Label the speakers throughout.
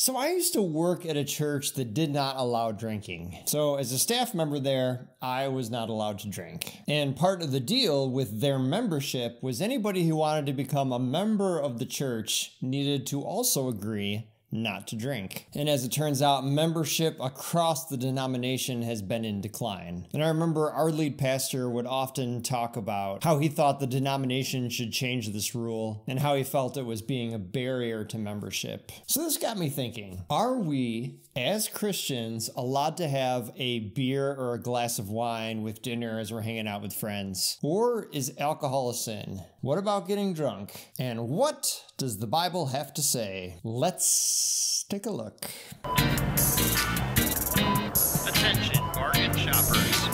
Speaker 1: So I used to work at a church that did not allow drinking. So as a staff member there, I was not allowed to drink. And part of the deal with their membership was anybody who wanted to become a member of the church needed to also agree not to drink. And as it turns out, membership across the denomination has been in decline. And I remember our lead pastor would often talk about how he thought the denomination should change this rule and how he felt it was being a barrier to membership. So this got me thinking, are we, as Christians, allowed to have a beer or a glass of wine with dinner as we're hanging out with friends? Or is alcohol a sin? What about getting drunk? And what does the Bible have to say? Let's take a look.
Speaker 2: Attention, bargain shoppers.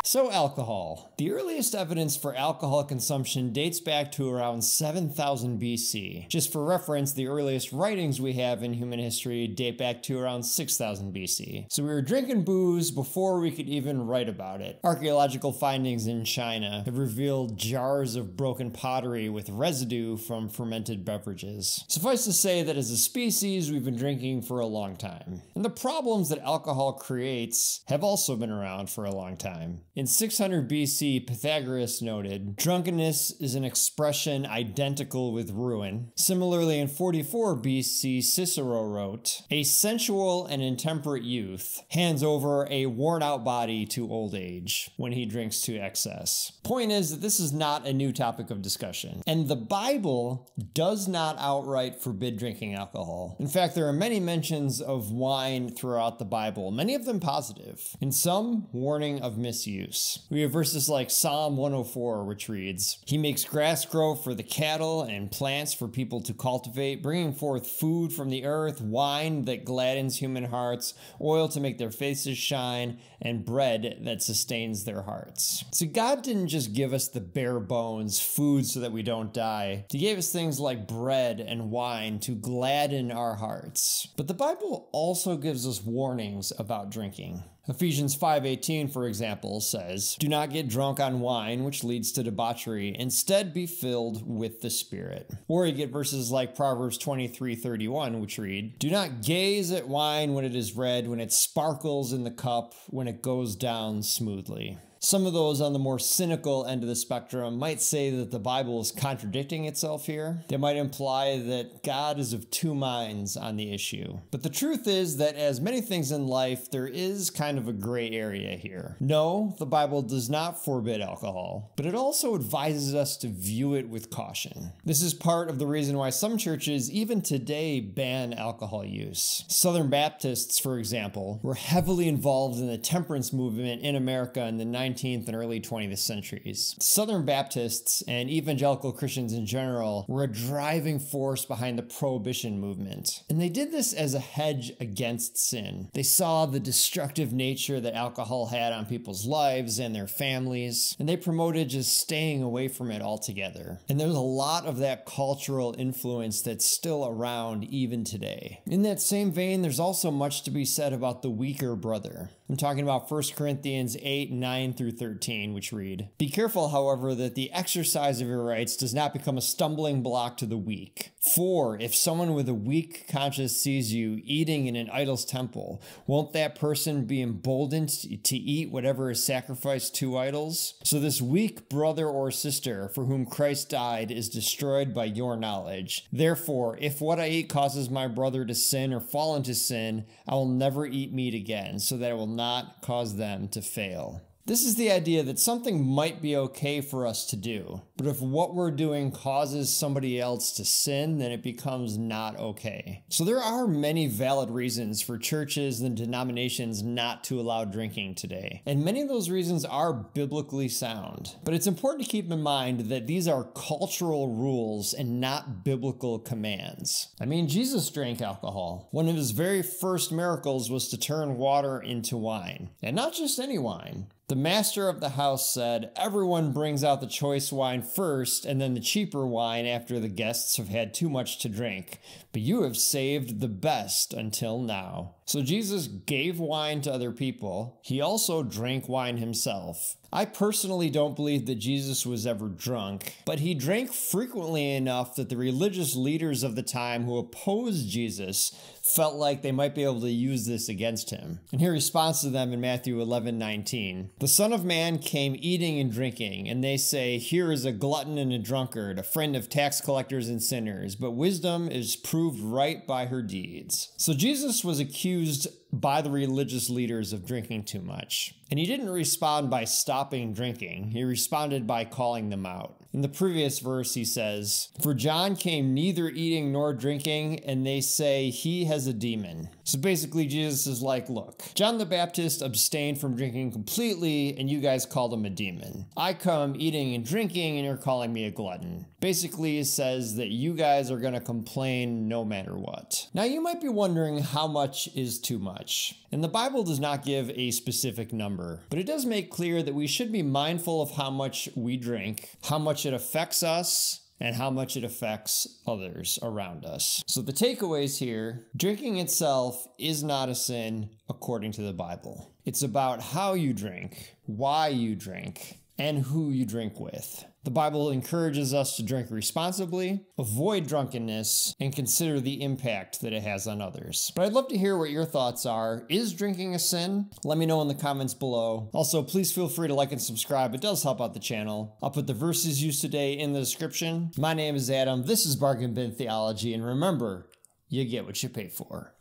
Speaker 1: So alcohol. The earliest evidence for alcohol consumption dates back to around 7000 BC. Just for reference, the earliest writings we have in human history date back to around 6000 BC. So we were drinking booze before we could even write about it. Archaeological findings in China have revealed jars of broken pottery with residue from fermented beverages. Suffice to say that as a species, we've been drinking for a long time. And the problems that alcohol creates have also been around for a long time. In 600 BC, Pythagoras noted, drunkenness is an expression identical with ruin. Similarly, in 44 BC, Cicero wrote, a sensual and intemperate youth hands over a worn-out body to old age when he drinks to excess. Point is that this is not a new topic of discussion, and the Bible does not outright forbid drinking alcohol. In fact, there are many mentions of wine throughout the Bible, many of them positive, and some warning of misuse. We have verses like Psalm 104, which reads, he makes grass grow for the cattle and plants for people to cultivate, bringing forth food from the earth, wine that gladdens human hearts, oil to make their faces shine, and bread that sustains their hearts. So God didn't just give us the bare bones, food so that we don't die. He gave us things like bread and wine to gladden our hearts. But the Bible also gives us warnings about drinking. Ephesians 5:18, for example, says, do not get drunk on wine, which leads to debauchery. Instead, be filled with the Spirit. Or you get verses like Proverbs 23:31, which read, do not gaze at wine when it is red, when it sparkles in the cup, when it goes down smoothly. Some of those on the more cynical end of the spectrum might say that the Bible is contradicting itself here. They might imply that God is of two minds on the issue. But the truth is that as many things in life, there is kind of a gray area here. No, the Bible does not forbid alcohol, but it also advises us to view it with caution. This is part of the reason why some churches, even today, ban alcohol use. Southern Baptists, for example, were heavily involved in the temperance movement in America in the 19th and early 20th centuries. Southern Baptists and evangelical Christians in general were a driving force behind the Prohibition movement. And they did this as a hedge against sin. They saw the destructive nature that alcohol had on people's lives and their families, and they promoted just staying away from it altogether. And there's a lot of that cultural influence that's still around even today. In that same vein, there's also much to be said about the weaker brother. I'm talking about 1 Corinthians 8:9-13, which read, be careful, however, that the exercise of your rights does not become a stumbling block to the weak. For if someone with a weak conscience sees you eating in an idol's temple, won't that person be emboldened to eat whatever is sacrificed to idols? So this weak brother or sister for whom Christ died is destroyed by your knowledge. Therefore, if what I eat causes my brother to sin or fall into sin, I will never eat meat again, so that it will not cause them to fail. This is the idea that something might be okay for us to do, but if what we're doing causes somebody else to sin, then it becomes not okay. So there are many valid reasons for churches and denominations not to allow drinking today, and many of those reasons are biblically sound. But it's important to keep in mind that these are cultural rules and not biblical commands. I mean, Jesus drank alcohol. One of his very first miracles was to turn water into wine, and not just any wine. The master of the house said, everyone brings out the choice wine first and then the cheaper wine after the guests have had too much to drink, but you have saved the best until now. So Jesus gave wine to other people. He also drank wine himself. I personally don't believe that Jesus was ever drunk, but he drank frequently enough that the religious leaders of the time who opposed Jesus felt like they might be able to use this against him. And he responds to them in Matthew 11:19. The Son of Man came eating and drinking, and they say, here is a glutton and a drunkard, a friend of tax collectors and sinners, but wisdom is proved right by her deeds. So Jesus was accused by the religious leaders of drinking too much. And he didn't respond by stopping drinking. He responded by calling them out. In the previous verse, he says, for John came neither eating nor drinking, and they say he has a demon. So basically, Jesus is like, look, John the Baptist abstained from drinking completely, and you guys called him a demon. I come eating and drinking, and you're calling me a glutton. Basically, it says that you guys are going to complain no matter what. Now, you might be wondering how much is too much. And the Bible does not give a specific number, but it does make clear that we should be mindful of how much we drink, how much it affects us, and how much it affects others around us. So the takeaways here, drinking itself is not a sin according to the Bible. It's about how you drink, why you drink, and who you drink with. The Bible encourages us to drink responsibly, avoid drunkenness, and consider the impact that it has on others. But I'd love to hear what your thoughts are. Is drinking a sin? Let me know in the comments below. Also, please feel free to like and subscribe. It does help out the channel. I'll put the verses used today in the description. My name is Adam. This is Bargain Bin Theology, and remember, you get what you pay for.